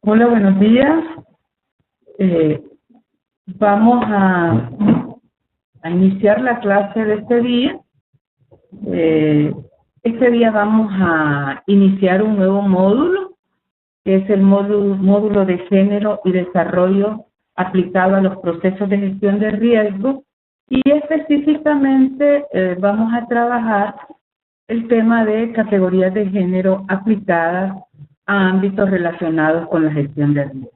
Hola, buenos días. Vamos a iniciar la clase de este día. Este día vamos a iniciar un nuevo módulo, que es el módulo de género y desarrollo aplicado a los procesos de gestión de riesgo. Y específicamente vamos a trabajar el tema de categorías de género aplicadas a ámbitos relacionados con la gestión de riesgo.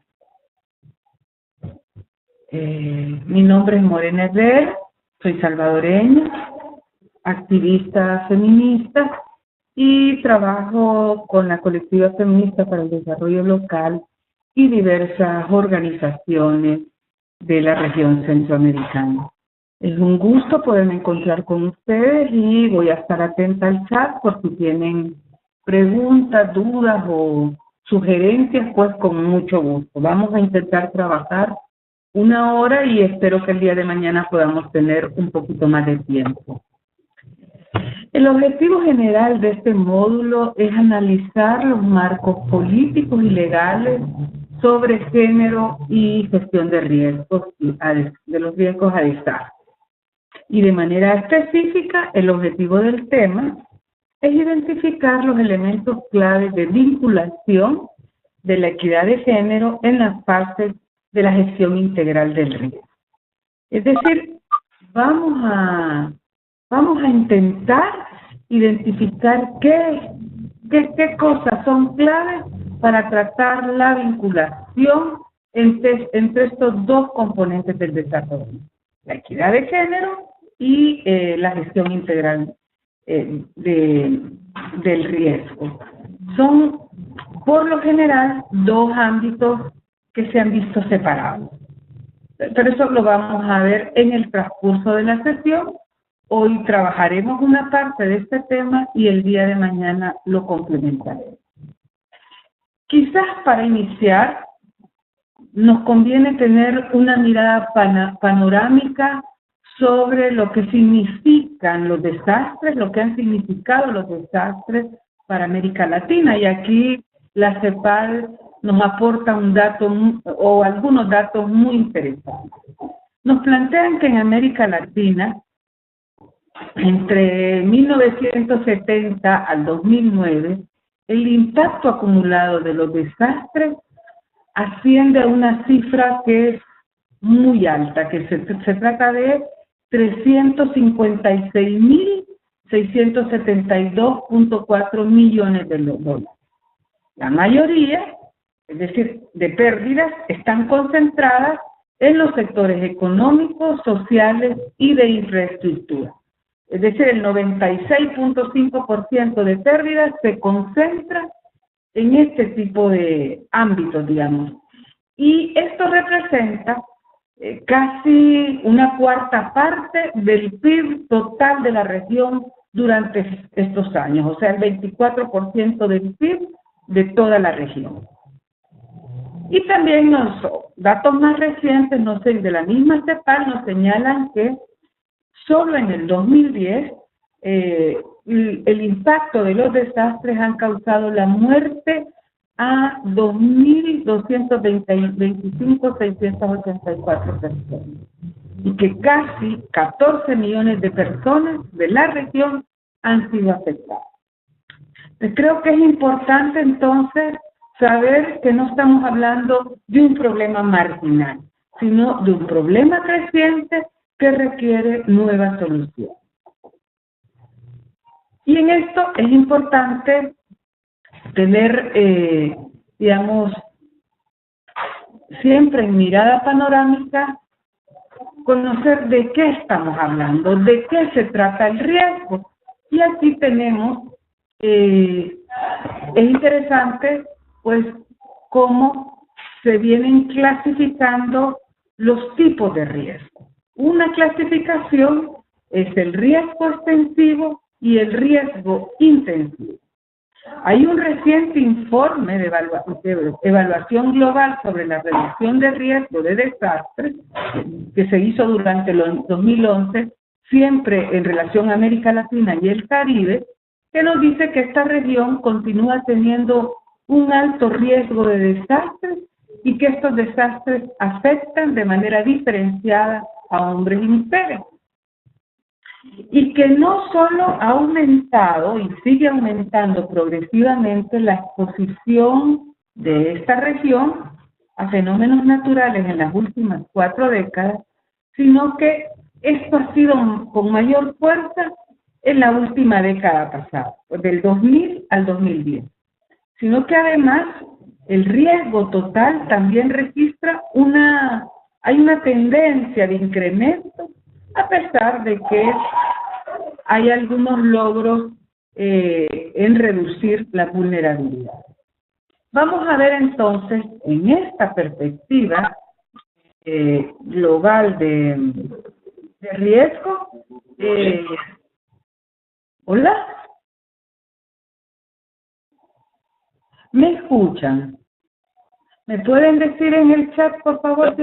Mi nombre es Morena Herrera, soy salvadoreña, activista feminista y trabajo con la Colectiva Feminista para el Desarrollo Local y diversas organizaciones de la región centroamericana. Es un gusto poderme encontrar con ustedes y voy a estar atenta al chat por si tienen preguntas, dudas o sugerencias, pues con mucho gusto. Vamos a intentar trabajar 1 hora y espero que el día de mañana podamos tener un poquito más de tiempo. El objetivo general de este módulo es analizar los marcos políticos y legales sobre género y gestión de riesgos, de los riesgos a desastre. Y de manera específica, el objetivo del tema es identificar los elementos claves de vinculación de la equidad de género en las fases de la gestión integral del riesgo. Es decir, vamos a intentar identificar qué cosas son claves para tratar la vinculación entre estos dos componentes del desarrollo, la equidad de género y la gestión integral del riesgo. Son, por lo general, dos ámbitos que se han visto separados. Pero eso lo vamos a ver en el transcurso de la sesión. Hoy trabajaremos una parte de este tema y el día de mañana lo complementaremos. Quizás para iniciar nos conviene tener una mirada panorámica sobre lo que significan los desastres, lo que han significado los desastres para América Latina. Y aquí la CEPAL nos aporta un dato o algunos datos muy interesantes. Nos plantean que en América Latina, entre 1970 al 2009, el impacto acumulado de los desastres asciende a una cifra que es muy alta, que se trata de 356.672.4 millones de dólares. La mayoría, es decir, de pérdidas, están concentradas en los sectores económicos, sociales y de infraestructura. Es decir, el 96.5% de pérdidas se concentra en este tipo de ámbitos, digamos. Y esto representa casi una cuarta parte del PIB total de la región durante estos años, o sea, el 24% del PIB de toda la región. Y también los datos más recientes, no sé, de la misma CEPAL nos señalan que solo en el 2010 el impacto de los desastres han causado la muerte a 2.225.684 personas y que casi 14 millones de personas de la región han sido afectadas. Pues creo que es importante entonces saber que no estamos hablando de un problema marginal, sino de un problema creciente que requiere nuevas soluciones. Y en esto es importante tener, digamos, siempre en mirada panorámica, conocer de qué estamos hablando, de qué se trata el riesgo. Y aquí tenemos, es interesante, pues, cómo se vienen clasificando los tipos de riesgo. Una clasificación es el riesgo extensivo y el riesgo intensivo. Hay un reciente informe de evaluación global sobre la reducción de riesgo de desastres que se hizo durante el 2011, siempre en relación a América Latina y el Caribe, que nos dice que esta región continúa teniendo un alto riesgo de desastres y que estos desastres afectan de manera diferenciada a hombres y mujeres. Y que no solo ha aumentado y sigue aumentando progresivamente la exposición de esta región a fenómenos naturales en las últimas 4 décadas, sino que esto ha sido con mayor fuerza en la última década pasada, del 2000 al 2010. Sino que además el riesgo total también registra hay una tendencia de incremento, a pesar de que hay algunos logros en reducir la vulnerabilidad. Vamos a ver entonces, en esta perspectiva global de riesgo, ¿hola? ¿Me escuchan? ¿Me pueden decir en el chat, por favor?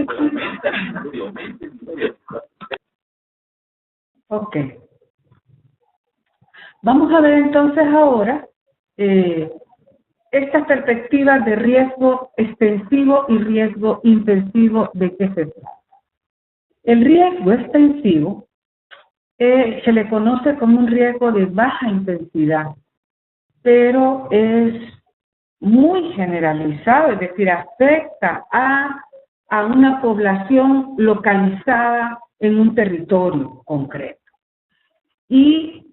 Ok. Vamos a ver entonces ahora estas perspectivas de riesgo extensivo y riesgo intensivo, ¿de qué se trata? El riesgo extensivo se le conoce como un riesgo de baja intensidad, pero es muy generalizado, es decir, afecta a una población localizada en un territorio concreto. Y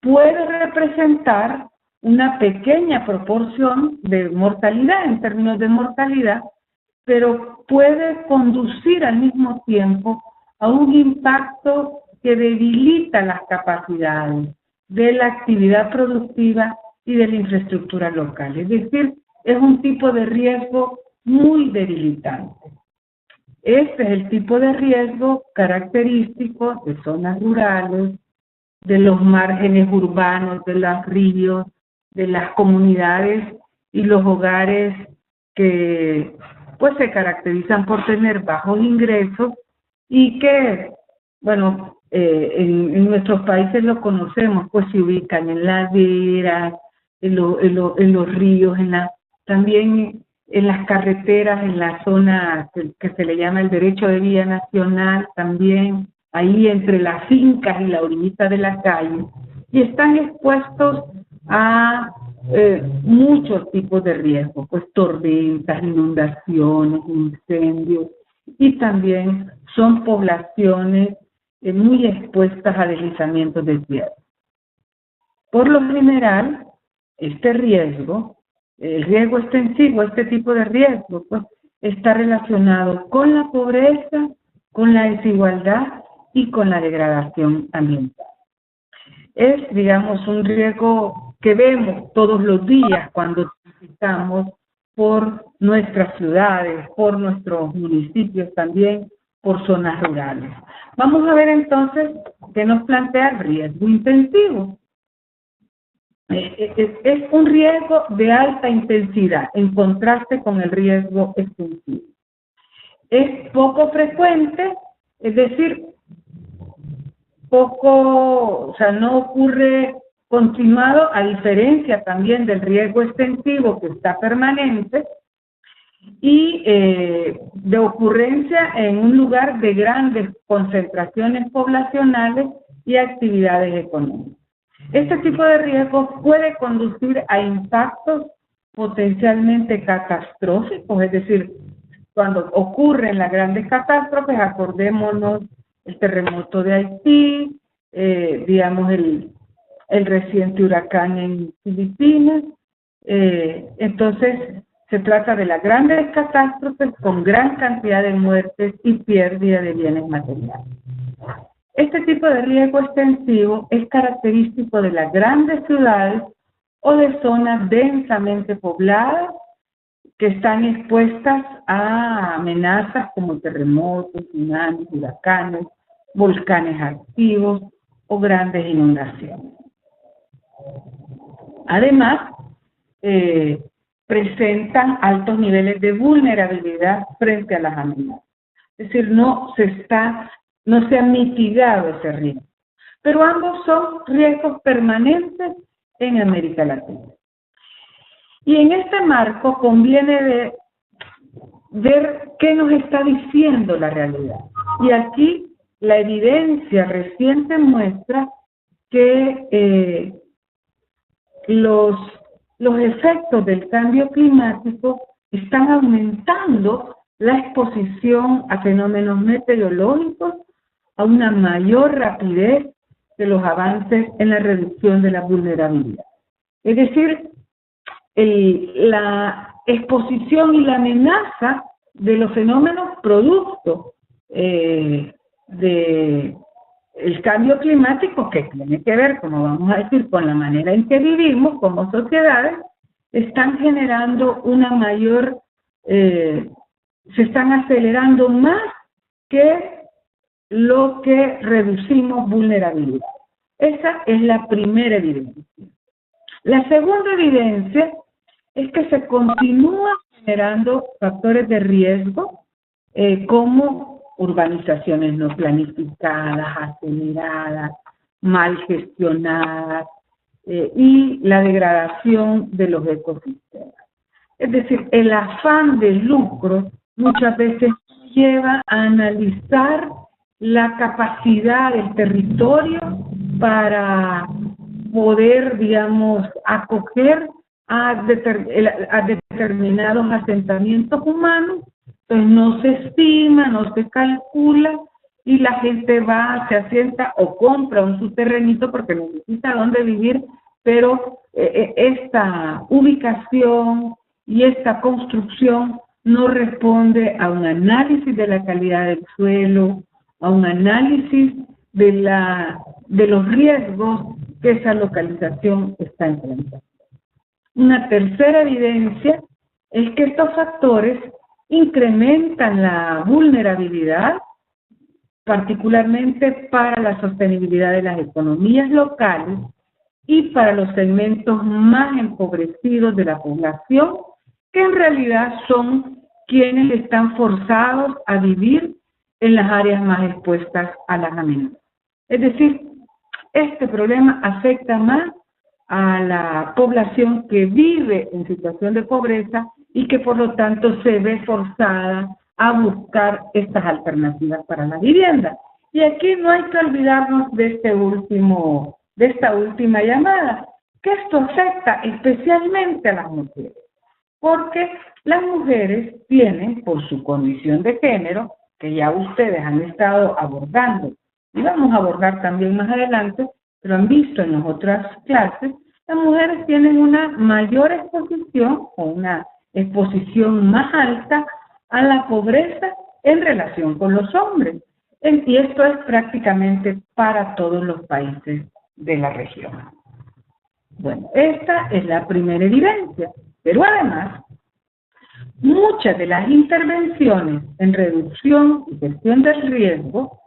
puede representar una pequeña proporción de mortalidad, en términos de mortalidad, pero puede conducir al mismo tiempo a un impacto que debilita las capacidades de la actividad productiva y de la infraestructura local. Es decir, es un tipo de riesgo muy debilitante. Este es el tipo de riesgo característico de zonas rurales, de los márgenes urbanos, de los ríos, de las comunidades y los hogares que pues se caracterizan por tener bajos ingresos y que, bueno, en nuestros países lo conocemos, pues se ubican en laderas, en los ríos, también en las carreteras, en la zona que se le llama el derecho de vía nacional, también ahí entre las fincas y la orillita de la calle, y están expuestos a muchos tipos de riesgos, pues tormentas, inundaciones, incendios, y también son poblaciones muy expuestas a deslizamientos de tierra. Por lo general, este riesgo, el riesgo extensivo, este tipo de riesgo, pues está relacionado con la pobreza, con la desigualdad y con la degradación ambiental. Es, digamos, un riesgo que vemos todos los días cuando transitamos por nuestras ciudades, por nuestros municipios también, por zonas rurales. Vamos a ver entonces qué nos plantea el riesgo intensivo. Es un riesgo de alta intensidad en contraste con el riesgo extensivo. Es poco frecuente, es decir, o sea, no ocurre continuado, a diferencia también del riesgo extensivo que está permanente, y de ocurrencia en un lugar de grandes concentraciones poblacionales y actividades económicas. Este tipo de riesgo puede conducir a impactos potencialmente catastróficos, es decir, cuando ocurren las grandes catástrofes, acordémonos el terremoto de Haití, digamos el reciente huracán en Filipinas. Entonces, se trata de las grandes catástrofes con gran cantidad de muertes y pérdida de bienes materiales. Este tipo de riesgo extensivo es característico de las grandes ciudades o de zonas densamente pobladas que están expuestas a amenazas como terremotos, tsunamis, huracanes, volcanes activos o grandes inundaciones. Además, presentan altos niveles de vulnerabilidad frente a las amenazas. Es decir, no se ha mitigado ese riesgo. Pero ambos son riesgos permanentes en América Latina. Y en este marco conviene ver qué nos está diciendo la realidad. Y aquí la evidencia reciente muestra que los efectos del cambio climático están aumentando la exposición a fenómenos meteorológicos a una mayor rapidez de los avances en la reducción de la vulnerabilidad. Es decir, la exposición y la amenaza de los fenómenos producto de el cambio climático, que tiene que ver, como vamos a decir, con la manera en que vivimos como sociedades, están generando una mayor, se están acelerando más que lo que reducimos vulnerabilidad. Esa es la primera evidencia. La segunda evidencia es que se continúan generando factores de riesgo como urbanizaciones no planificadas, aceleradas, mal gestionadas y la degradación de los ecosistemas. Es decir, el afán de lucro muchas veces lleva a analizar la capacidad del territorio para poder, digamos, acoger a determinados asentamientos humanos. Entonces no se estima, no se calcula y la gente va, se asienta o compra su terrenito porque necesita dónde vivir, pero esta ubicación y esta construcción no responde a un análisis de la calidad del suelo, a un análisis de los riesgos que esa localización está enfrentando. Una tercera evidencia es que estos factores incrementan la vulnerabilidad, particularmente para la sostenibilidad de las economías locales y para los segmentos más empobrecidos de la población, que en realidad son quienes están forzados a vivir en las áreas más expuestas a las amenazas. Es decir, este problema afecta más a la población que vive en situación de pobreza y que por lo tanto se ve forzada a buscar estas alternativas para la vivienda. Y aquí no hay que olvidarnos de esta última llamada, que esto afecta especialmente a las mujeres, porque las mujeres tienen, por su condición de género, que ya ustedes han estado abordando, y vamos a abordar también más adelante, pero han visto en las otras clases, las mujeres tienen una mayor exposición o una exposición más alta a la pobreza en relación con los hombres. Y esto es prácticamente para todos los países de la región. Bueno, esta es la primera evidencia, pero además, muchas de las intervenciones en reducción y gestión del riesgo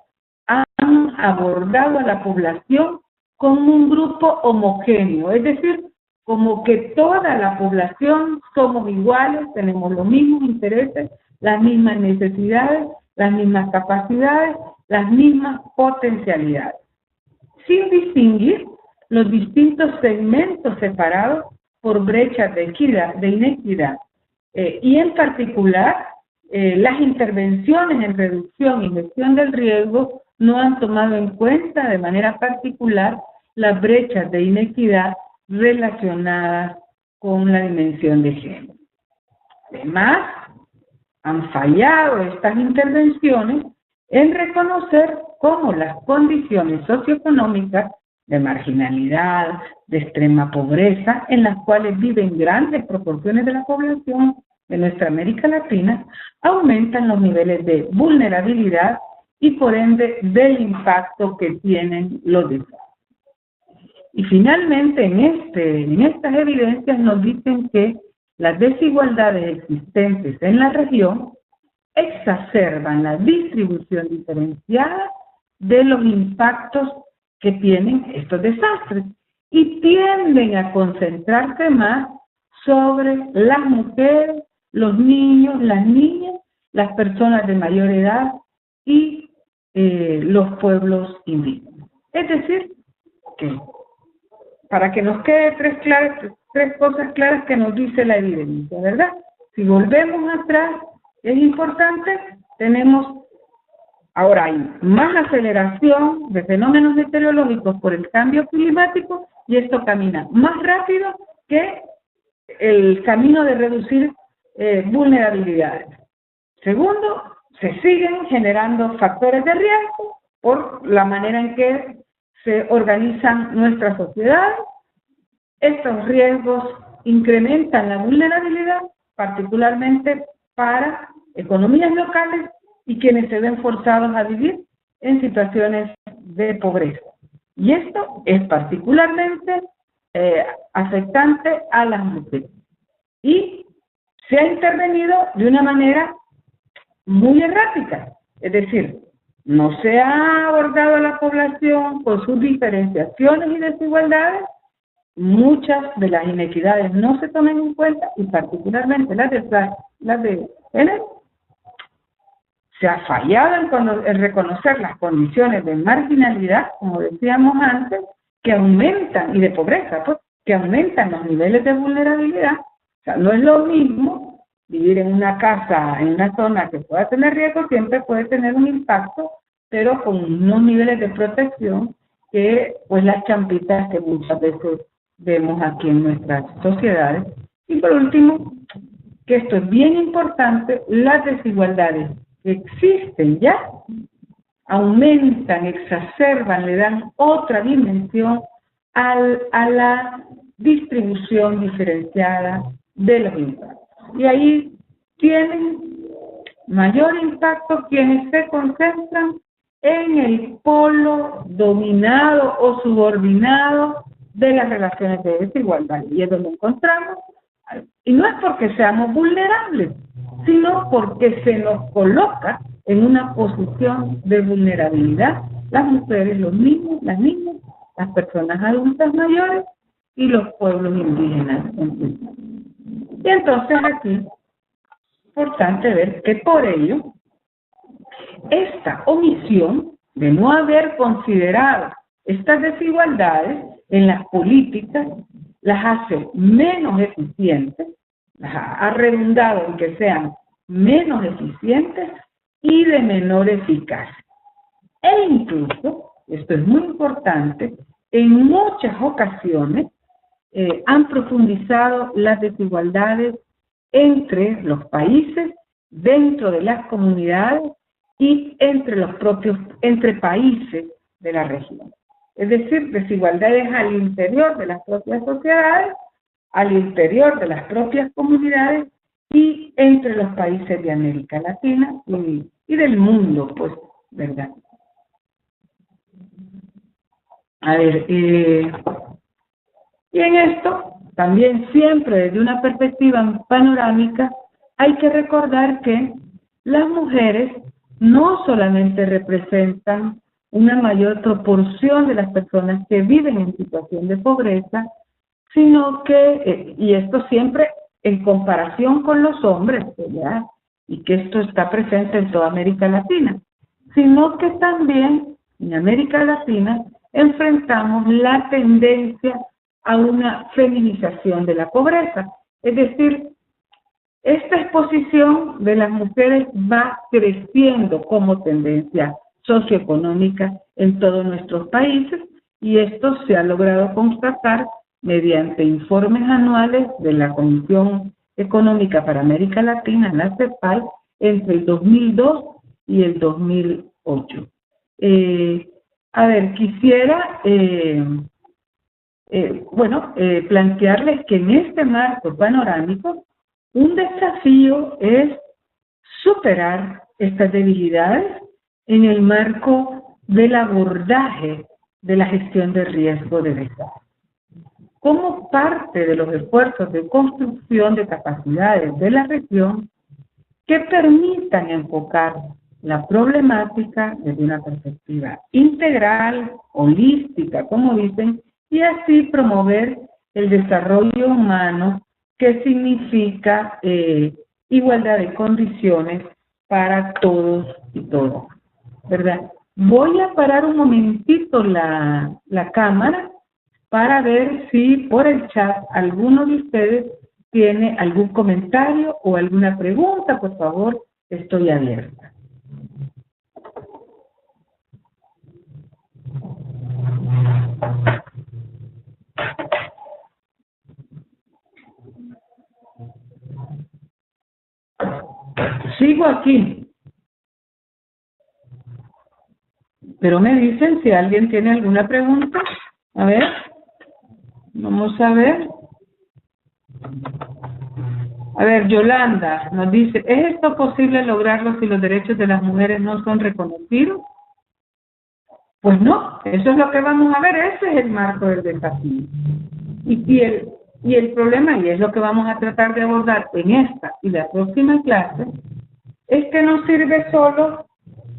han abordado a la población como un grupo homogéneo, es decir, como que toda la población somos iguales, tenemos los mismos intereses, las mismas necesidades, las mismas capacidades, las mismas potencialidades, sin distinguir los distintos segmentos separados por brechas de inequidad. Y en particular, las intervenciones en reducción y gestión del riesgo no han tomado en cuenta de manera particular las brechas de inequidad relacionadas con la dimensión de género. Además, han fallado estas intervenciones en reconocer cómo las condiciones socioeconómicas de marginalidad, de extrema pobreza, en las cuales viven grandes proporciones de la población de nuestra América Latina, aumentan los niveles de vulnerabilidad y por ende del impacto que tienen los desastres. Y finalmente en estas evidencias nos dicen que las desigualdades existentes en la región exacerban la distribución diferenciada de los impactos que tienen estos desastres y tienden a concentrarse más sobre las mujeres, los niños, las niñas, las personas de mayor edad y los pueblos indígenas. Es decir, que para que nos quede tres cosas claras que nos dice la evidencia, ¿verdad? Si volvemos atrás, es importante, tenemos, ahora hay más aceleración de fenómenos meteorológicos por el cambio climático y esto camina más rápido que el camino de reducir vulnerabilidades. Segundo, se siguen generando factores de riesgo por la manera en que se organizan nuestras sociedades. Estos riesgos incrementan la vulnerabilidad, particularmente para economías locales y quienes se ven forzados a vivir en situaciones de pobreza. Y esto es particularmente afectante a las mujeres. Y se ha intervenido de una manera muy errática, es decir, no se ha abordado a la población con sus diferenciaciones y desigualdades, muchas de las inequidades no se toman en cuenta y particularmente las de género. Se ha fallado en reconocer las condiciones de marginalidad, como decíamos antes, que aumentan, y de pobreza, pues, que aumentan los niveles de vulnerabilidad. O sea, no es lo mismo vivir en una casa, en una zona que pueda tener riesgo, siempre puede tener un impacto, pero con unos niveles de protección que, pues, las champitas que muchas veces vemos aquí en nuestras sociedades. Y por último, que esto es bien importante, las desigualdades que existen ya aumentan, exacerban, le dan otra dimensión a la distribución diferenciada de los impactos. Y ahí tienen mayor impacto quienes se concentran en el polo dominado o subordinado de las relaciones de desigualdad. Y es donde encontramos, y no es porque seamos vulnerables, sino porque se nos coloca en una posición de vulnerabilidad las mujeres, los niños, las niñas, las personas adultas mayores y los pueblos indígenas. Y entonces aquí es importante ver que por ello esta omisión de no haber considerado estas desigualdades en las políticas las hace menos eficientes, las ha redundado en que sean menos eficientes y de menor eficacia. E incluso, esto es muy importante, en muchas ocasiones han profundizado las desigualdades entre los países, dentro de las comunidades y entre países de la región. Es decir, desigualdades al interior de las propias sociedades, al interior de las propias comunidades y entre los países de América Latina y del mundo, pues, ¿verdad? A ver, y en esto, también siempre desde una perspectiva panorámica, hay que recordar que las mujeres no solamente representan una mayor proporción de las personas que viven en situación de pobreza, sino que, y esto siempre en comparación con los hombres, ¿verdad? Y que esto está presente en toda América Latina, sino que también en América Latina enfrentamos la tendencia a una feminización de la pobreza. Es decir, esta exposición de las mujeres va creciendo como tendencia socioeconómica en todos nuestros países y esto se ha logrado constatar mediante informes anuales de la Comisión Económica para América Latina, la CEPAL, entre el 2002 y el 2008. A ver, quisiera plantearles que en este marco panorámico un desafío es superar estas debilidades en el marco del abordaje de la gestión de riesgo de desastre. Como parte de los esfuerzos de construcción de capacidades de la región que permitan enfocar la problemática desde una perspectiva integral, holística, como dicen, y así promover el desarrollo humano que significa igualdad de condiciones para todos y todas, ¿verdad? Voy a parar un momentito la cámara para ver si por el chat alguno de ustedes tiene algún comentario o alguna pregunta. Por favor, estoy abierta. Sigo aquí. Pero me dicen si alguien tiene alguna pregunta. A ver. Vamos a ver. A ver, Yolanda nos dice, ¿es esto posible lograrlo si los derechos de las mujeres no son reconocidos? Pues no, eso es lo que vamos a ver, ese es el marco del desafío. Y el problema, y es lo que vamos a tratar de abordar en esta y la próxima clase, es que no sirve solo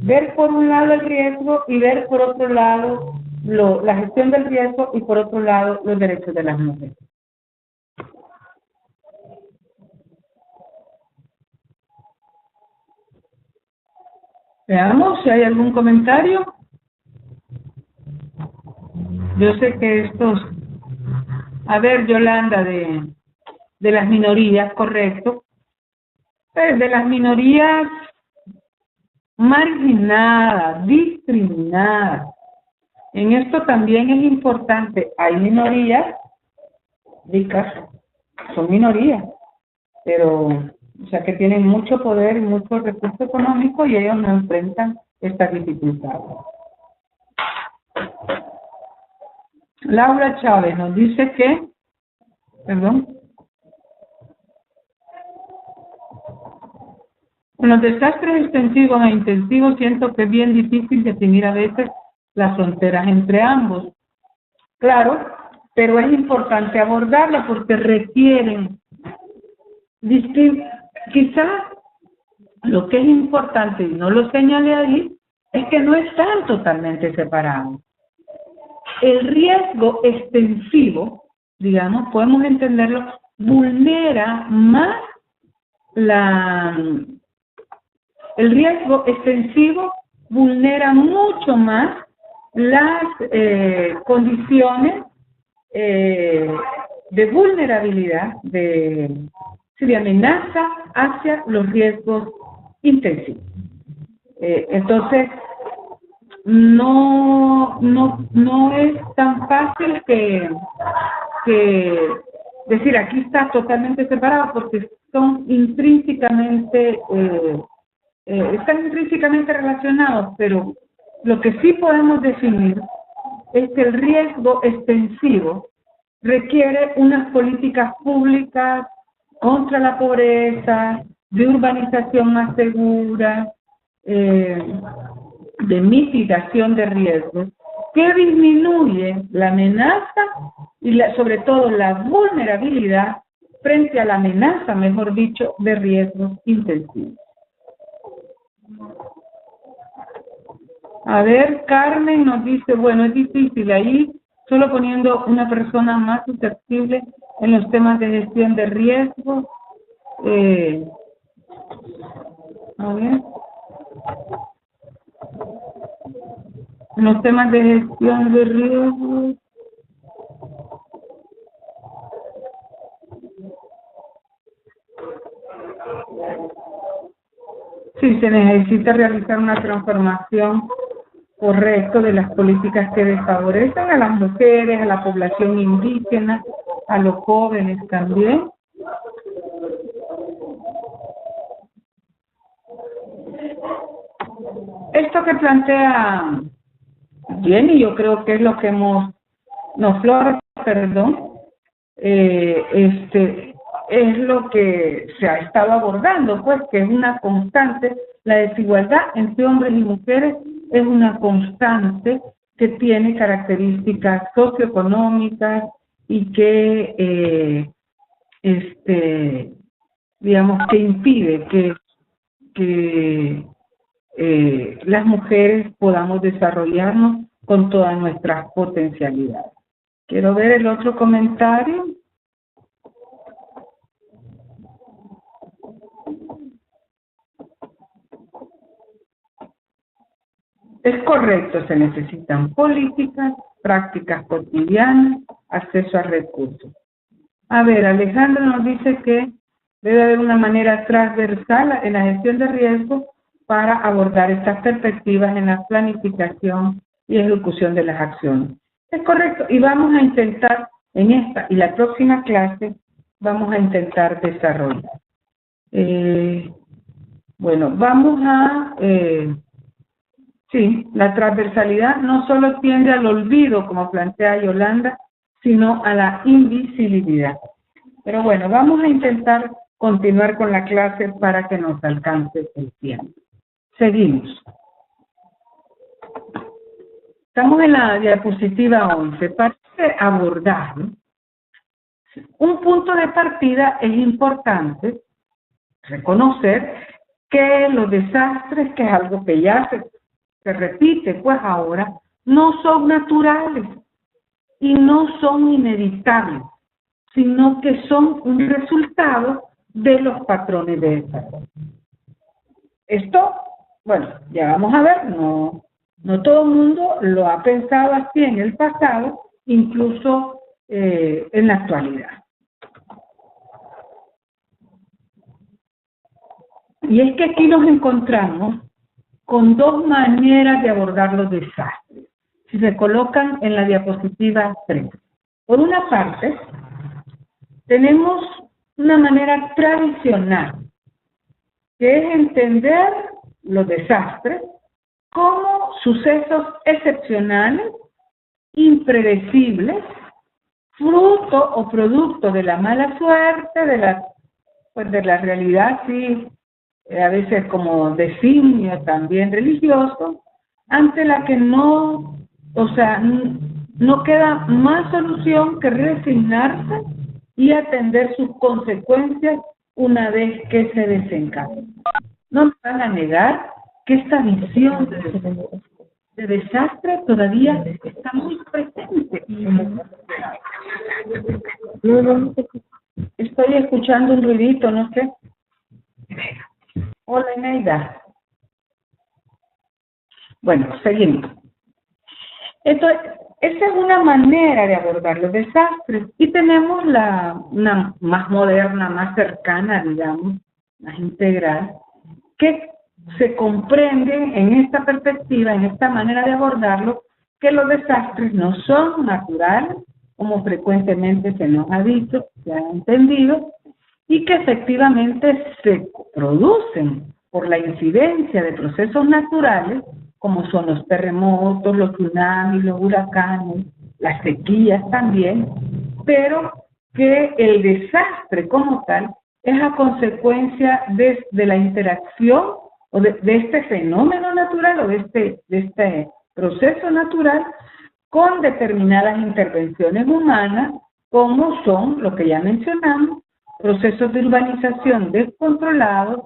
ver por un lado el riesgo y ver por otro lado la gestión del riesgo y por otro lado los derechos de las mujeres. Veamos si hay algún comentario. Yo sé que estos... A ver, Yolanda, de las minorías, correcto. Pues de las minorías marginadas, discriminadas. En esto también es importante. Hay minorías ricas, son minorías, pero, o sea, que tienen mucho poder y mucho recurso económico y ellos no enfrentan estas dificultades. Laura Chávez nos dice que, perdón, con los desastres extensivos e intensivos siento que es bien difícil definir a veces las fronteras entre ambos. Claro, pero es importante abordarla porque requieren quizás lo que es importante, y no lo señalé ahí, es que no están totalmente separados. El riesgo extensivo, digamos, podemos entenderlo, vulnera más el riesgo extensivo vulnera mucho más las condiciones de vulnerabilidad, de amenaza hacia los riesgos intensivos. Entonces, no es tan fácil que decir aquí está totalmente separado porque son intrínsecamente están intrínsecamente relacionados, pero lo que sí podemos definir es que el riesgo extensivo requiere unas políticas públicas contra la pobreza, de urbanización más segura, de mitigación de riesgos, que disminuye la amenaza y sobre todo la vulnerabilidad frente a la amenaza, mejor dicho, de riesgos intensivos. A ver, Carmen nos dice, bueno, es difícil ahí, solo poniendo una persona más susceptible en los temas de gestión de riesgos. A ver. En los temas de gestión de riesgos. Sí, se necesita realizar una transformación correcta de las políticas que desfavorecen a las mujeres, a la población indígena, a los jóvenes también. Esto que plantea Jenny, yo creo que es lo que es lo que se ha estado abordando, pues, que es una constante, la desigualdad entre hombres y mujeres es una constante que tiene características socioeconómicas y que, digamos, que impide que las mujeres podamos desarrollarnos con todas nuestras potencialidades. Quiero ver el otro comentario. Es correcto, se necesitan políticas, prácticas cotidianas acceso a recursos. A ver, Alejandro nos dice que debe haber una manera transversal en la gestión de riesgo para abordar estas perspectivas en la planificación y ejecución de las acciones. Es correcto, y vamos a intentar en esta y la próxima clase, vamos a intentar desarrollar. Bueno, vamos a... sí, la transversalidad no solo tiende al olvido, como plantea Yolanda, sino a la invisibilidad. Pero bueno, vamos a intentar continuar con la clase para que nos alcance el tiempo. Seguimos. Estamos en la diapositiva 11. Para abordar, ¿no? Un punto de partida es importante reconocer que los desastres, que es algo que ya se repite, pues ahora, no son naturales y no son inevitables, sino que son un resultado de los patrones de desarrollo. Esto, bueno, ya vamos a ver, no todo el mundo lo ha pensado así en el pasado, incluso en la actualidad. Y es que aquí nos encontramos con dos maneras de abordar los desastres, si se colocan en la diapositiva 3. Por una parte, tenemos una manera tradicional, que es entender los desastres como sucesos excepcionales, impredecibles, fruto o producto de la mala suerte, de la realidad, sí, a veces como designio también religioso, ante la que no queda más solución que resignarse y atender sus consecuencias una vez que se desencadena. No me van a negar que esta visión de desastre todavía está muy presente. Estoy escuchando un ruidito, no sé. Hola, Ineida. Bueno, seguimos. Entonces, esa es una manera de abordar los desastres. Y tenemos una más moderna, más cercana, digamos, más integral, que se comprende en esta perspectiva, en esta manera de abordarlo, que los desastres no son naturales, como frecuentemente se nos ha dicho, se ha entendido, y que efectivamente se producen por la incidencia de procesos naturales, como son los terremotos, los tsunamis, los huracanes, las sequías también, pero que el desastre como tal es a consecuencia de la interacción o de este fenómeno natural o de este proceso natural con determinadas intervenciones humanas, como son, lo que ya mencionamos, procesos de urbanización descontrolados,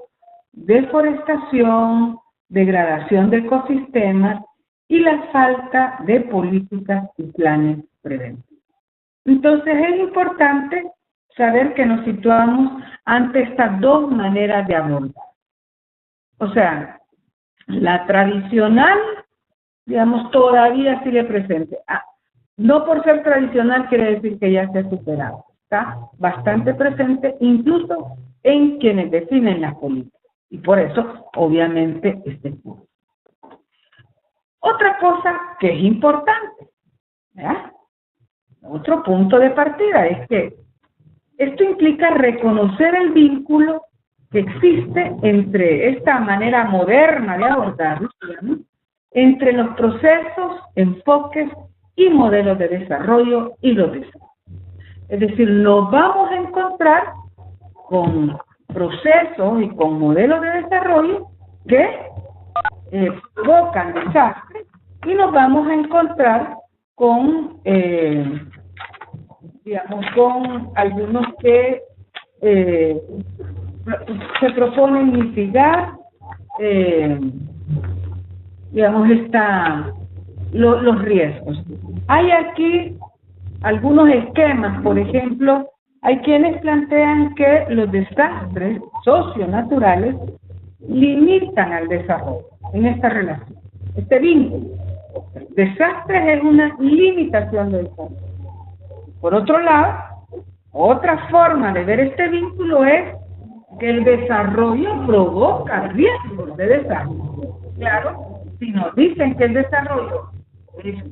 deforestación, degradación de ecosistemas y la falta de políticas y planes preventivos. Entonces es importante saber que nos situamos ante estas dos maneras de abordar. O sea, la tradicional, digamos, todavía sigue presente. No por ser tradicional quiere decir que ya se ha superado. Está bastante presente incluso en quienes definen las políticas. Y por eso, obviamente, este punto. Otra cosa que es importante, ¿verdad? Otro punto de partida es que esto implica reconocer el vínculo que existe entre esta manera moderna de abordarlo, digamos, entre los procesos, enfoques y modelos de desarrollo y los desastres. Es decir, nos vamos a encontrar con procesos y con modelos de desarrollo que provocan desastres y nos vamos a encontrar con, digamos, con algunos que se proponen mitigar, digamos, los riesgos. Hay aquí algunos esquemas, por ejemplo, hay quienes plantean que los desastres socionaturales limitan al desarrollo en esta relación, este vínculo. Desastres es una limitación del desarrollo. Por otro lado, otra forma de ver este vínculo es que el desarrollo provoca riesgos de desastre. Claro, si nos dicen que el desarrollo es,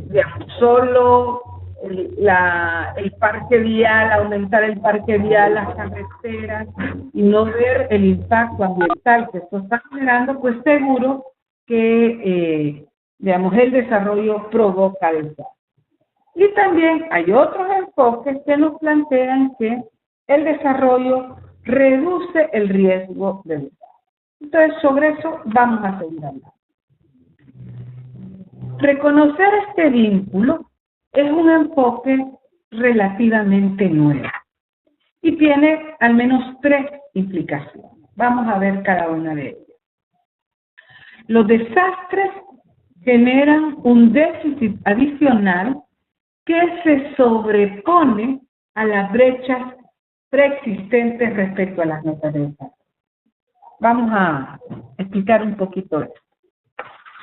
digamos, solo el parque vial, aumentar el parque vial, las carreteras, y no ver el impacto ambiental que esto está generando, pues seguro que, digamos, el desarrollo provoca desastre. Y también hay otros enfoques que nos plantean que el desarrollo reduce el riesgo de desastre. Entonces, sobre eso vamos a seguir hablando. Reconocer este vínculo es un enfoque relativamente nuevo y tiene al menos 3 implicaciones. Vamos a ver cada una de ellas. Los desastres generan un déficit adicional que se sobrepone a las brechas preexistentes respecto a las metas de desarrollo. Vamos a explicar un poquito esto.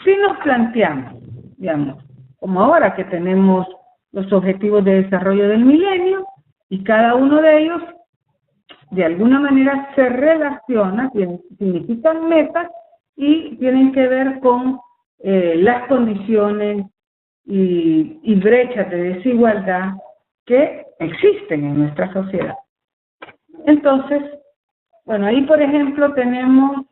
Si nos planteamos, digamos, como ahora que tenemos los objetivos de desarrollo del milenio y cada uno de ellos de alguna manera se relaciona, significan metas y tienen que ver con las condiciones y brechas de desigualdad que existen en nuestra sociedad. Entonces, bueno, ahí por ejemplo tenemos,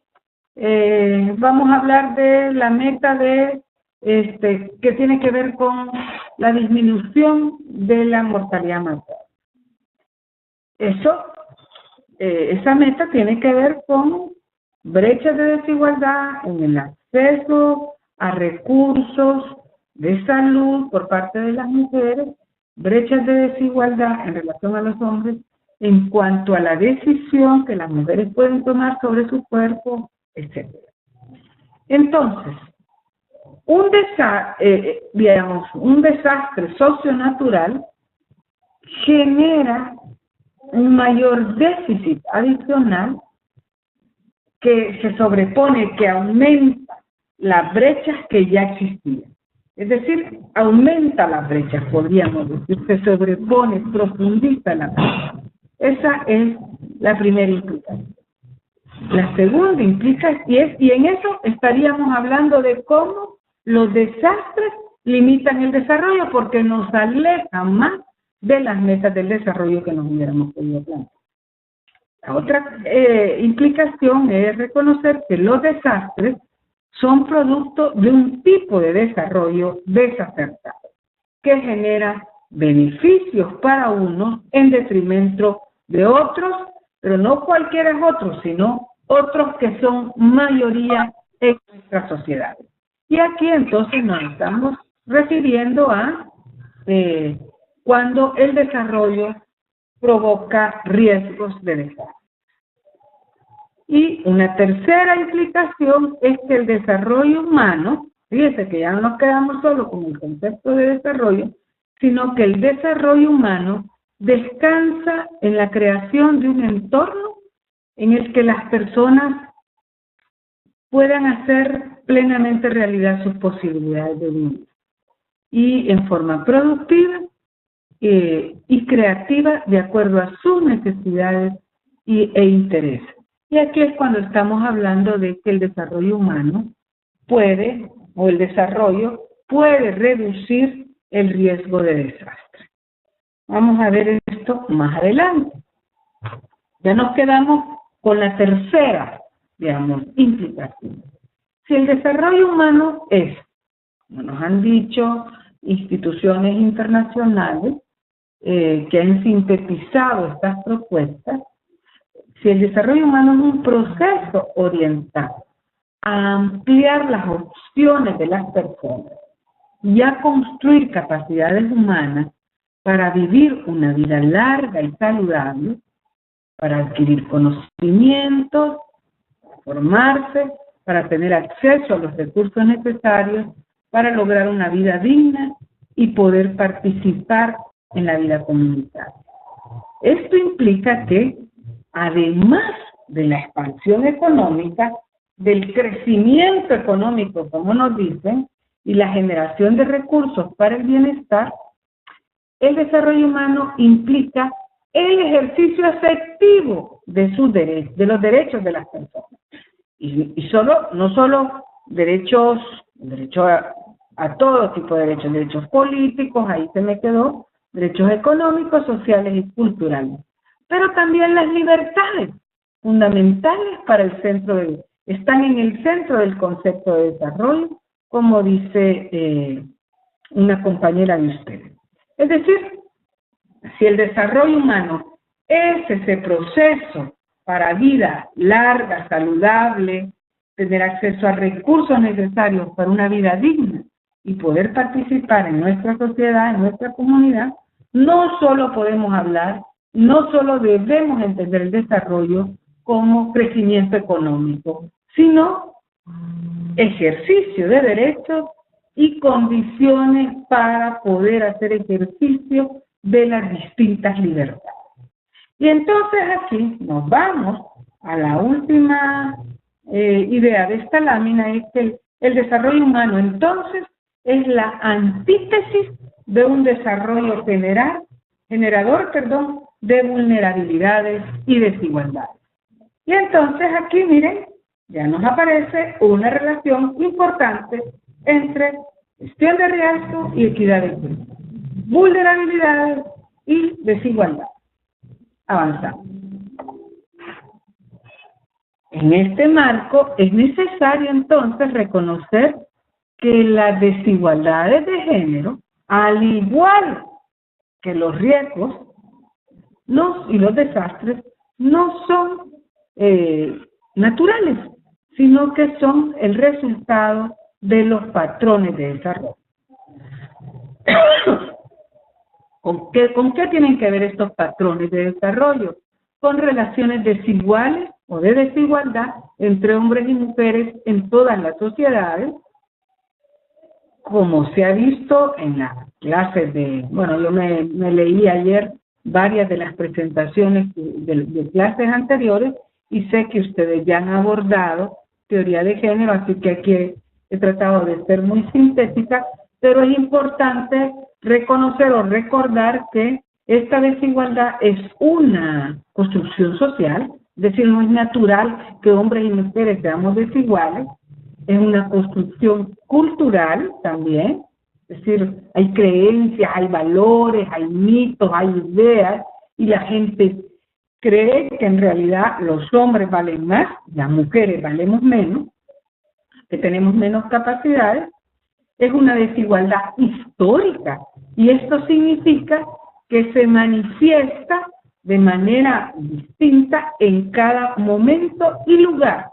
vamos a hablar de la meta de que tiene que ver con la disminución de la mortalidad materna. Esa meta tiene que ver con brechas de desigualdad en el acceso a recursos de salud por parte de las mujeres, brechas de desigualdad en relación a los hombres en cuanto a la decisión que las mujeres pueden tomar sobre su cuerpo, etc. Entonces, un desastre socionatural genera un mayor déficit adicional que se sobrepone, que aumenta las brechas que ya existían. Es decir, aumenta las brechas, podríamos decir, se sobrepone, profundiza la brecha. Esa es la primera implicación. La segunda implicación, y en eso estaríamos hablando de cómo los desastres limitan el desarrollo porque nos alejan más de las metas del desarrollo que nos hubiéramos podido plantear. La otra implicación es reconocer que los desastres son producto de un tipo de desarrollo desacertado, que genera beneficios para unos en detrimento de otros, pero no cualquiera es otro, sino otros que son mayoría en nuestras sociedades. Y aquí entonces nos estamos refiriendo a cuando el desarrollo provoca riesgos de desastre. Y una tercera implicación es que el desarrollo humano, fíjense que ya no nos quedamos solo con el concepto de desarrollo, sino que el desarrollo humano descansa en la creación de un entorno en el que las personas puedan hacer plenamente realidad sus posibilidades de vida y en forma productiva y creativa de acuerdo a sus necesidades e intereses. Y aquí es cuando estamos hablando de que el desarrollo humano puede, o el desarrollo puede reducir el riesgo de desastre. Vamos a ver esto más adelante. Ya nos quedamos con la tercera, digamos, implicación. Si el desarrollo humano es, como nos han dicho instituciones internacionales que han sintetizado estas propuestas, si el desarrollo humano es un proceso orientado a ampliar las opciones de las personas y a construir capacidades humanas para vivir una vida larga y saludable, para adquirir conocimientos, para formarse, para tener acceso a los recursos necesarios, para lograr una vida digna y poder participar en la vida comunitaria. Esto implica que, además de la expansión económica, del crecimiento económico, como nos dicen, y la generación de recursos para el bienestar, el desarrollo humano implica el ejercicio efectivo de sus derechos, de los derechos de las personas. Y no solo derecho a todo tipo de derechos políticos, ahí se me quedó, derechos económicos, sociales y culturales, pero también las libertades fundamentales para están en el centro del concepto de desarrollo, como dice una compañera de ustedes. Es decir, si el desarrollo humano es ese proceso para vida larga, saludable, tener acceso a recursos necesarios para una vida digna y poder participar en nuestra sociedad, en nuestra comunidad, no solo podemos hablar, no solo debemos entender el desarrollo como crecimiento económico, sino ejercicio de derechos y condiciones para poder hacer ejercicio de las distintas libertades. Y entonces aquí nos vamos a la última idea de esta lámina, es que el desarrollo humano entonces es la antítesis de un desarrollo generador de vulnerabilidades y desigualdades. Y entonces aquí, miren, ya nos aparece una relación importante entre gestión de riesgo y equidad de género, vulnerabilidades y desigualdad. Avanzamos. En este marco es necesario entonces reconocer que las desigualdades de género, al igual que los riesgos y los desastres, no son naturales, sino que son el resultado de los patrones de desarrollo. ¿Con qué tienen que ver estos patrones de desarrollo? Con relaciones desiguales o de desigualdad entre hombres y mujeres en todas las sociedades, como se ha visto en las clases yo me leí ayer varias de las presentaciones de clases anteriores y sé que ustedes ya han abordado teoría de género, así que aquí he tratado de ser muy sintética, pero es importante reconocer o recordar que esta desigualdad es una construcción social, es decir, no es natural que hombres y mujeres seamos desiguales, es una construcción cultural también, es decir, hay creencias, hay valores, hay mitos, hay ideas, y la gente cree que en realidad los hombres valen más, las mujeres valemos menos, que tenemos menos capacidades. Es una desigualdad histórica, y esto significa que se manifiesta de manera distinta en cada momento y lugar.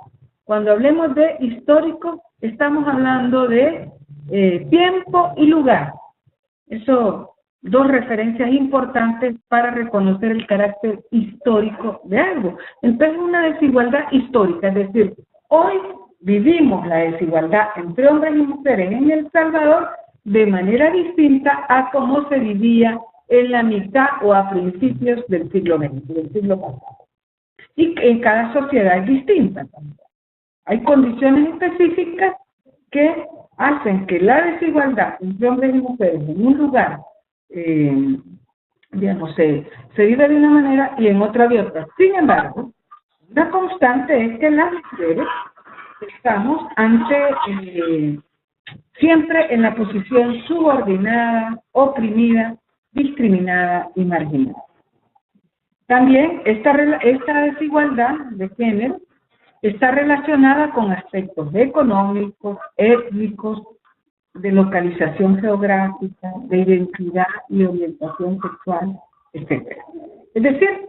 Cuando hablemos de histórico, estamos hablando de tiempo y lugar. Eso, dos referencias importantes para reconocer el carácter histórico de algo. Entonces, una desigualdad histórica, es decir, hoy vivimos la desigualdad entre hombres y mujeres en El Salvador de manera distinta a cómo se vivía en la mitad o a principios del siglo XX, del siglo pasado. Y en cada sociedad es distinta también. Hay condiciones específicas que hacen que la desigualdad entre hombres y mujeres en un lugar, digamos, se vive de una manera y en otra de otra. Sin embargo, una constante es que las mujeres estamos siempre en la posición subordinada, oprimida, discriminada y marginada. También esta desigualdad de género está relacionada con aspectos económicos, étnicos, de localización geográfica, de identidad y orientación sexual, etc. Es decir,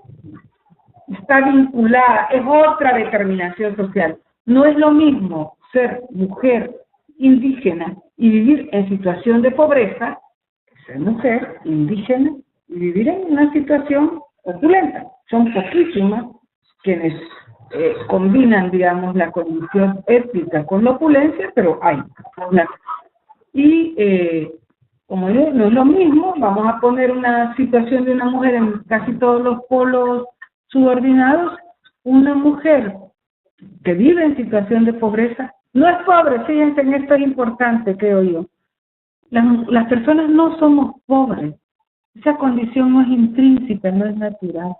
está vinculada, es otra determinación social. No es lo mismo ser mujer indígena y vivir en situación de pobreza que ser mujer indígena y vivir en una situación opulenta. Son poquísimas quienes combinan, digamos, la condición étnica con la opulencia, pero hay. Y como no es lo mismo, vamos a poner una situación de una mujer en casi todos los polos subordinados. Una mujer que vive en situación de pobreza no es pobre. Fíjense, en esto es importante, creo yo. Las personas no somos pobres, Esa condición no es intrínseca, no es natural.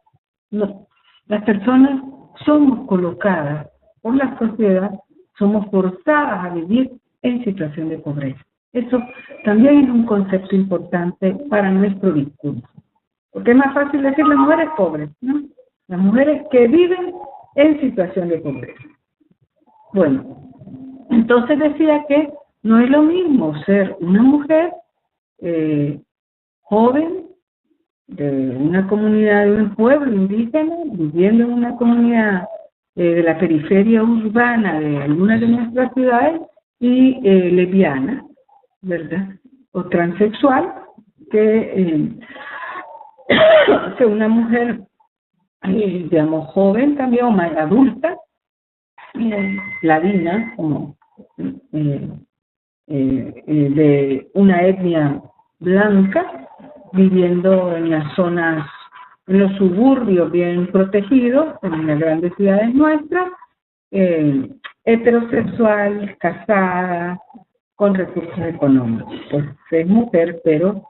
No. Las personas somos colocadas por la sociedad, somos forzadas a vivir en situación de pobreza. Eso también es un concepto importante para nuestro discurso. Porque es más fácil decir las mujeres pobres, ¿no? Las mujeres que viven en situación de pobreza. Bueno, entonces decía que no es lo mismo ser una mujer joven de una comunidad, de un pueblo indígena, viviendo en una comunidad de la periferia urbana de alguna de nuestras ciudades y lesbiana, ¿verdad? O transexual, que una mujer, digamos, joven también, o más adulta, ladina, como de una etnia blanca, viviendo en las zonas, en los suburbios bien protegidos, en las grandes ciudades nuestras, heterosexual, casada, con recursos económicos. Pues es mujer, pero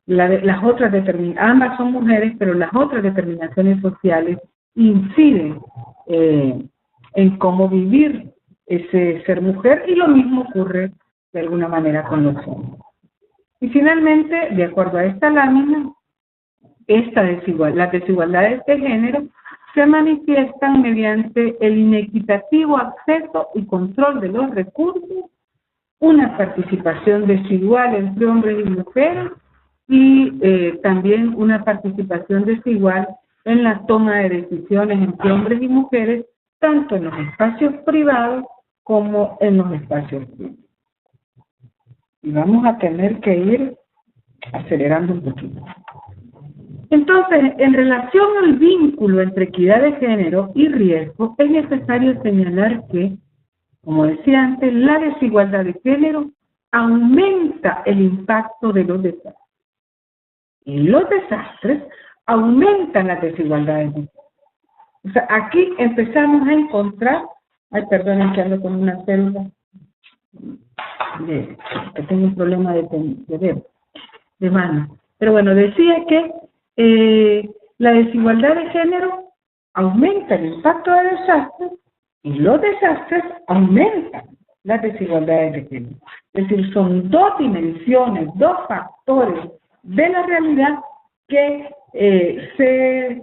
las otras ambas son mujeres, pero las otras determinaciones sociales inciden en cómo vivir ese ser mujer, y lo mismo ocurre de alguna manera con los hombres. Y finalmente, de acuerdo a esta lámina, las desigualdades de género se manifiestan mediante el inequitativo acceso y control de los recursos, una participación desigual entre hombres y mujeres, y también una participación desigual en la toma de decisiones entre hombres y mujeres, tanto en los espacios privados como en los espacios públicos. Y vamos a tener que ir acelerando un poquito. Entonces, en relación al vínculo entre equidad de género y riesgo, es necesario señalar que, como decía antes, la desigualdad de género aumenta el impacto de los desastres. Y los desastres aumentan las desigualdades. O sea, aquí empezamos a encontrar, perdonen que ando con una célula, que tengo un problema de mano. Pero bueno, decía que la desigualdad de género aumenta el impacto de desastres, y los desastres aumentan las desigualdades de género. Es decir, son dos dimensiones, dos factores de la realidad que se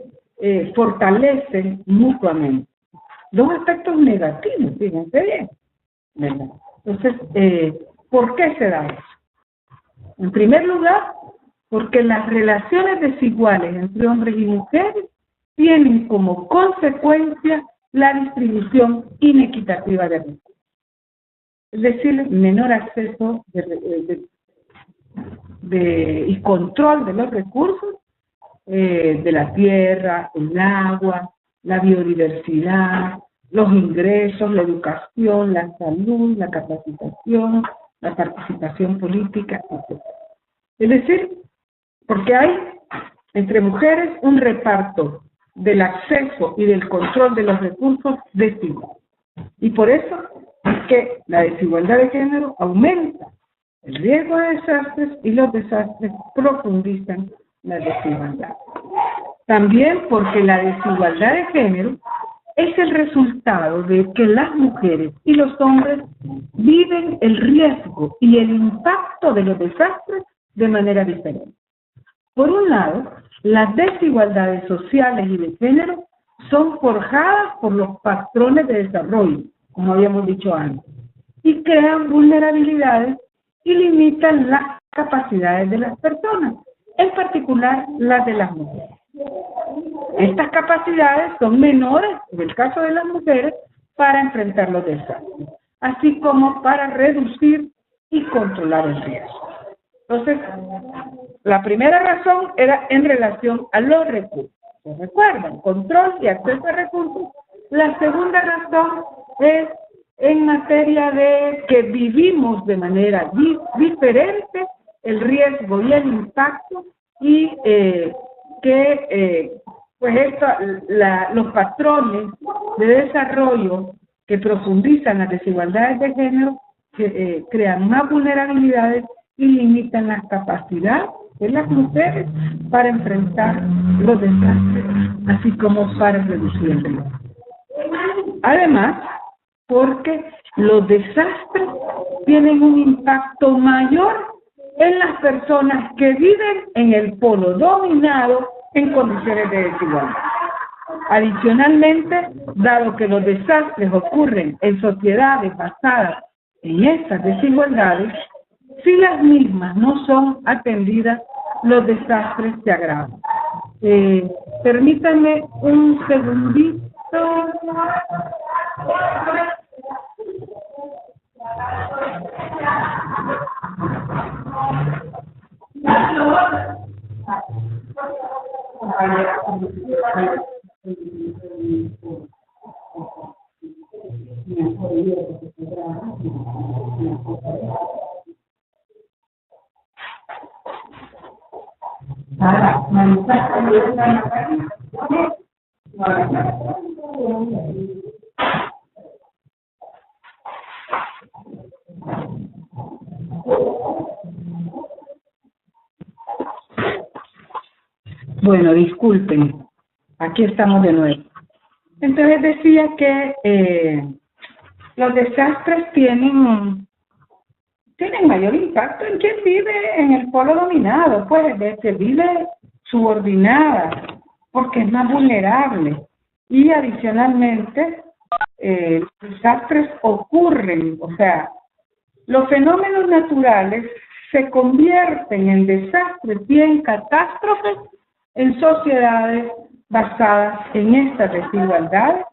fortalecen mutuamente. Dos aspectos negativos, fíjense bien, ¿verdad? Entonces, ¿por qué se da eso? En primer lugar, porque las relaciones desiguales entre hombres y mujeres tienen como consecuencia la distribución inequitativa de recursos. Es decir, menor acceso y control de los recursos, de la tierra, el agua, la biodiversidad, los ingresos, la educación, la salud, la capacitación, la participación política, etc. Es decir, porque hay entre mujeres un reparto del acceso y del control de los recursos desigual. Y por eso es que la desigualdad de género aumenta el riesgo de desastres, y los desastres profundizan la desigualdad. También porque la desigualdad de género es el resultado de que las mujeres y los hombres viven el riesgo y el impacto de los desastres de manera diferente. Por un lado, las desigualdades sociales y de género son forjadas por los patrones de desarrollo, como habíamos dicho antes, y crean vulnerabilidades y limitan las capacidades de las personas, en particular las de las mujeres. Estas capacidades son menores, en el caso de las mujeres, para enfrentar los desastres, así como para reducir y controlar el riesgo. Entonces, la primera razón era en relación a los recursos. ¿Se recuerdan? Control y acceso a recursos. La segunda razón es en materia de que vivimos de manera diferente el riesgo y el impacto, y los patrones de desarrollo que profundizan las desigualdades de género crean más vulnerabilidades y limitan la capacidad de las mujeres para enfrentar los desastres, así como para reducir el riesgo. Además, porque los desastres tienen un impacto mayor en las personas que viven en el polo dominado en condiciones de desigualdad. Adicionalmente, dado que los desastres ocurren en sociedades basadas en estas desigualdades, si las mismas no son atendidas, los desastres se agravan. Permítanme un segundito. Bueno, disculpen, aquí estamos de nuevo. Entonces decía que los desastres tienen mayor impacto en quien vive en el polo dominado, pues de que vive subordinada, porque es más vulnerable. Y adicionalmente, los desastres ocurren, o sea, los fenómenos naturales se convierten en desastres y en catástrofes en sociedades basadas en estas desigualdades.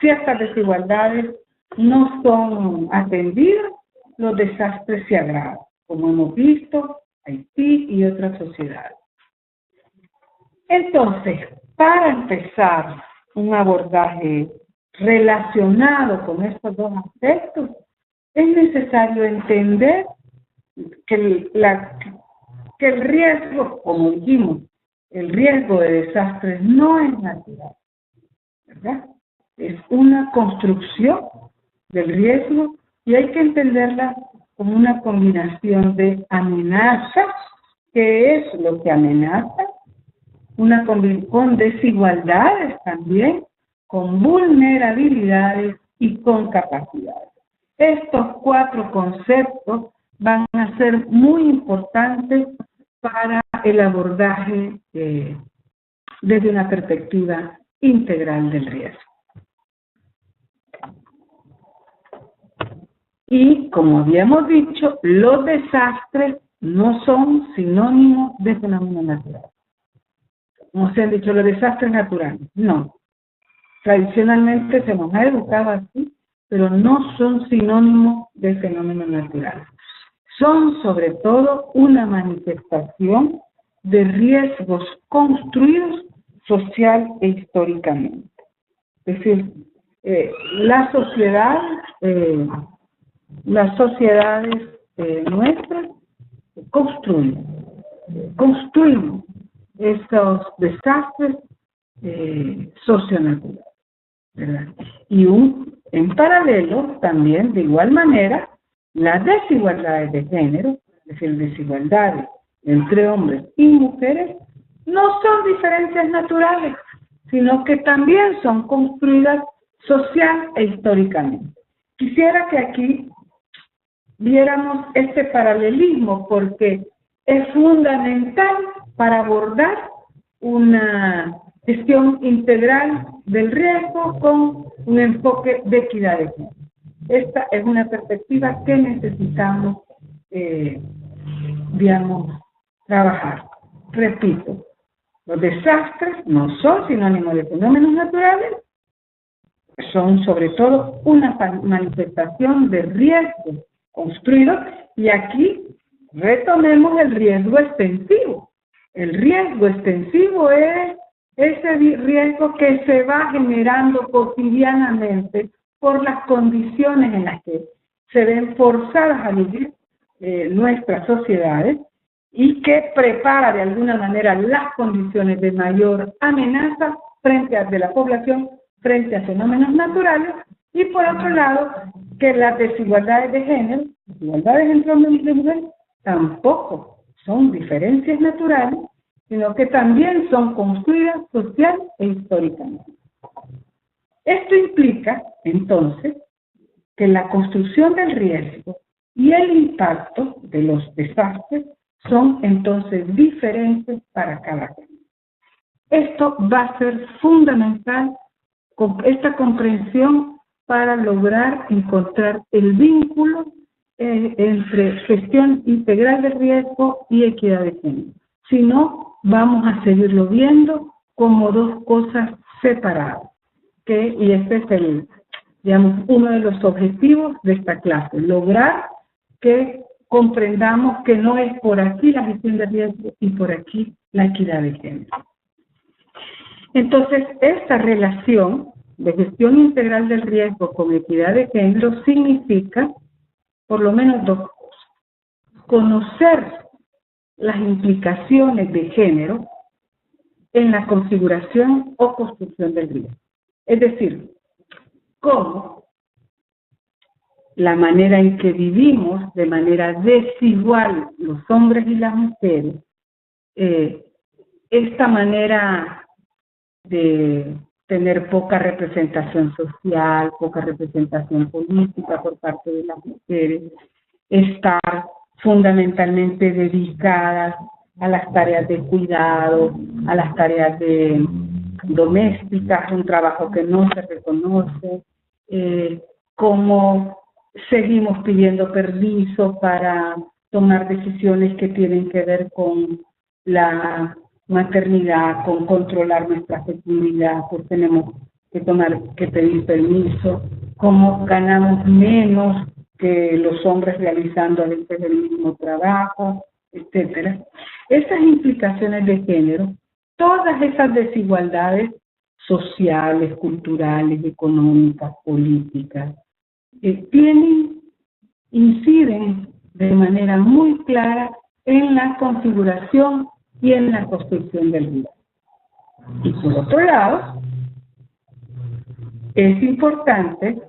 Si estas desigualdades no son atendidas, los desastres se agravan, como hemos visto, Haití y otras sociedades. Entonces, para empezar un abordaje relacionado con estos dos aspectos, es necesario entender que el riesgo, como dijimos, el riesgo de desastres no es natural, ¿verdad? Es una construcción del riesgo y hay que entenderla como una combinación de amenazas, que es lo que amenaza, con desigualdades también, con vulnerabilidades y con capacidades. Estos cuatro conceptos van a ser muy importantes para el abordaje desde una perspectiva integral del riesgo. Y, como habíamos dicho, los desastres no son sinónimos de fenómenos naturales. Como se han dicho, los desastres naturales, no. Tradicionalmente se nos ha educado así, pero no son sinónimos de fenómenos naturales. Son sobre todo una manifestación de riesgos construidos social e históricamente. Es decir, las sociedades nuestras construimos estos desastres socionaturales, ¿verdad? Y en paralelo también, de igual manera, las desigualdades de género, es decir, desigualdades entre hombres y mujeres, no son diferencias naturales, sino que también son construidas social e históricamente. Quisiera que aquí viéramos este paralelismo porque es fundamental para abordar una gestión integral del riesgo con un enfoque de equidad de género. Esta es una perspectiva que necesitamos, trabajar. Repito, los desastres no son sinónimos de fenómenos naturales, son sobre todo una manifestación de riesgo construido, y aquí retomemos el riesgo extensivo. El riesgo extensivo es ese riesgo que se va generando cotidianamente por las condiciones en las que se ven forzadas a vivir nuestras sociedades y que prepara de alguna manera las condiciones de mayor amenaza de la población frente a fenómenos naturales, y por otro lado, que las desigualdades de género, desigualdades entre hombres y mujeres, tampoco son diferencias naturales, sino que también son construidas social e históricamente. Esto implica, entonces, que la construcción del riesgo y el impacto de los desastres son entonces diferentes para cada uno. Esto va a ser fundamental, esta comprensión, para lograr encontrar el vínculo entre gestión integral del riesgo y equidad de género. Si no, vamos a seguirlo viendo como dos cosas separadas. Y este es digamos, uno de los objetivos de esta clase, lograr que comprendamos que no es por aquí la gestión de riesgo y por aquí la equidad de género. Entonces, esta relación de gestión integral del riesgo con equidad de género significa por lo menos dos cosas. Conocer las implicaciones de género en la configuración o construcción del riesgo. Es decir, cómo la manera en que vivimos de manera desigual los hombres y las mujeres, esta manera de tener poca representación social, poca representación política por parte de las mujeres, estar fundamentalmente dedicadas a las tareas de cuidado, a las tareas domésticas, un trabajo que no se reconoce, cómo seguimos pidiendo permiso para tomar decisiones que tienen que ver con la maternidad, con controlar nuestra fecundidad, pues tenemos que pedir permiso, cómo ganamos menos que los hombres realizando a veces el mismo trabajo, etcétera. Esas implicaciones de género, todas esas desigualdades sociales, culturales, económicas, políticas, inciden de manera muy clara en la configuración y en la construcción del riesgo. Y por otro lado, es importante,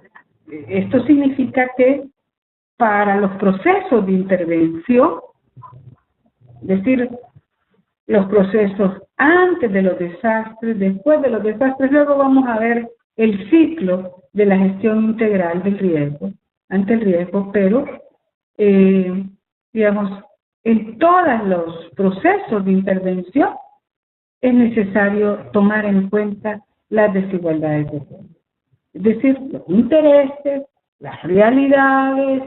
esto significa que para los procesos de intervención, es decir, los procesos antes de los desastres, después de los desastres, luego vamos a ver el ciclo de la gestión integral del riesgo, ante el riesgo, pero, digamos, en todos los procesos de intervención es necesario tomar en cuenta las desigualdades de género. Es decir, los intereses, las realidades,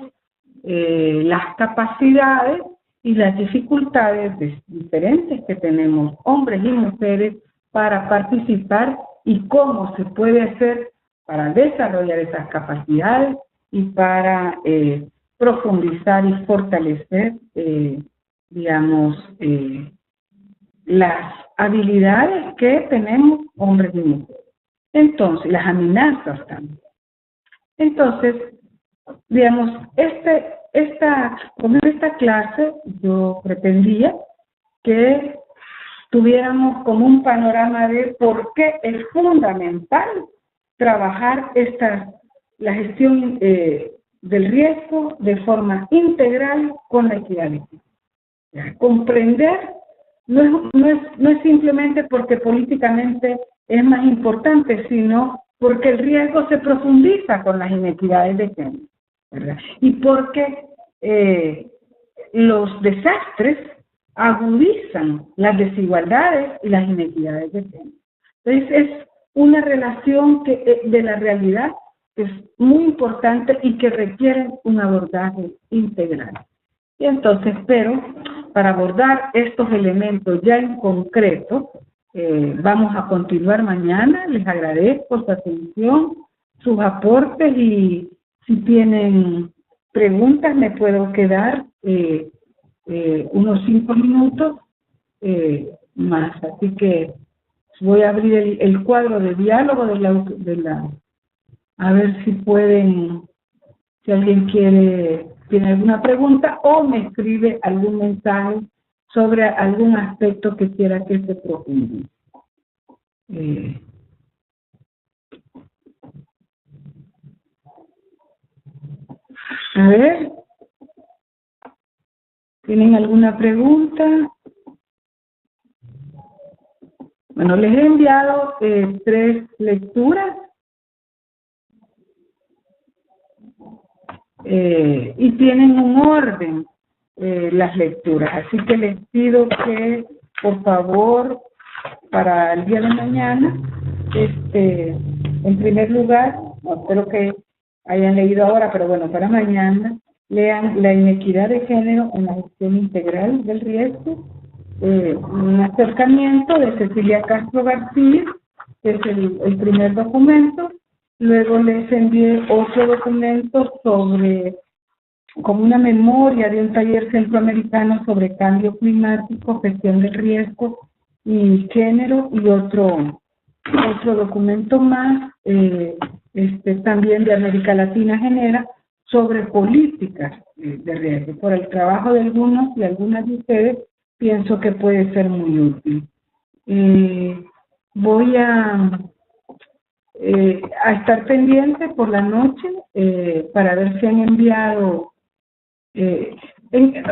las capacidades y las dificultades diferentes que tenemos hombres y mujeres para participar y cómo se puede hacer para desarrollar esas capacidades y para profundizar y fortalecer, digamos, las habilidades que tenemos hombres y mujeres. Entonces, las amenazas también. Entonces, digamos, con esta clase yo pretendía que tuviéramos como un panorama de por qué es fundamental trabajar la gestión del riesgo de forma integral con la equidad de género. Comprender no es simplemente porque políticamente es más importante, sino porque el riesgo se profundiza con las inequidades de género, ¿verdad? Y porque los desastres agudizan las desigualdades y las inequidades de género. Entonces es una relación de la realidad que es muy importante y que requiere un abordaje integral. Y entonces, pero para abordar estos elementos ya en concreto, vamos a continuar mañana. Les agradezco su atención, sus aportes, y si tienen preguntas me puedo quedar unos 5 minutos más. Así que voy a abrir el cuadro de diálogo a ver si pueden, si alguien tiene alguna pregunta o me escribe algún mensaje sobre algún aspecto que quiera que se profundice. A ver ¿Tienen alguna pregunta? Bueno, les he enviado 3 lecturas y tienen un orden las lecturas. Así que les pido que, por favor, para el día de mañana, en primer lugar, no espero que hayan leído ahora, pero bueno, para mañana, lean La inequidad de género en la gestión integral del riesgo, un acercamiento de Cecilia Castro García, que es el primer documento. Luego les envié otro documento sobre, como una memoria de un taller centroamericano sobre cambio climático, gestión del riesgo y género, y otro documento más, también de América Latina Genera, sobre políticas de riesgo. Por el trabajo de algunos y algunas de ustedes, pienso que puede ser muy útil. Voy a estar pendiente por la noche para ver si han enviado.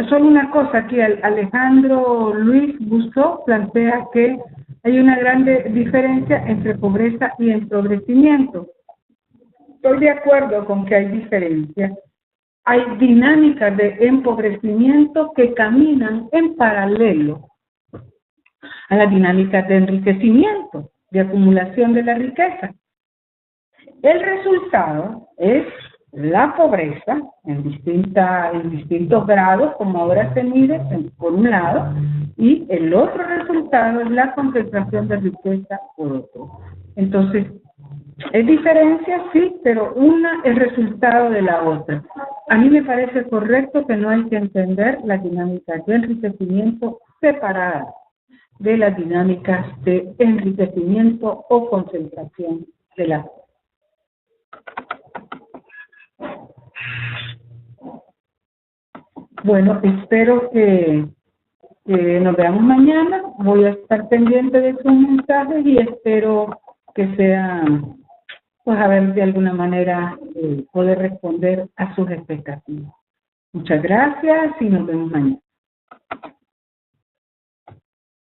Solo una cosa, aquí Alejandro Luis Busó plantea que hay una gran diferencia entre pobreza y empobrecimiento. Estoy de acuerdo con que hay diferencias. Hay dinámicas de empobrecimiento que caminan en paralelo a las dinámicas de enriquecimiento, de acumulación de la riqueza. El resultado es la pobreza en distintos grados, como ahora se mide, por un lado, y el otro resultado es la concentración de riqueza por otro. Entonces, es diferencia, sí, pero una es resultado de la otra. A mí me parece correcto que no hay que entender las dinámicas de enriquecimiento separadas de las dinámicas de enriquecimiento o concentración de la. Bueno, espero que nos veamos mañana. Voy a estar pendiente de sus mensajes y espero que sea, pues, a ver, de alguna manera poder responder a sus expectativas. Muchas gracias y nos vemos mañana.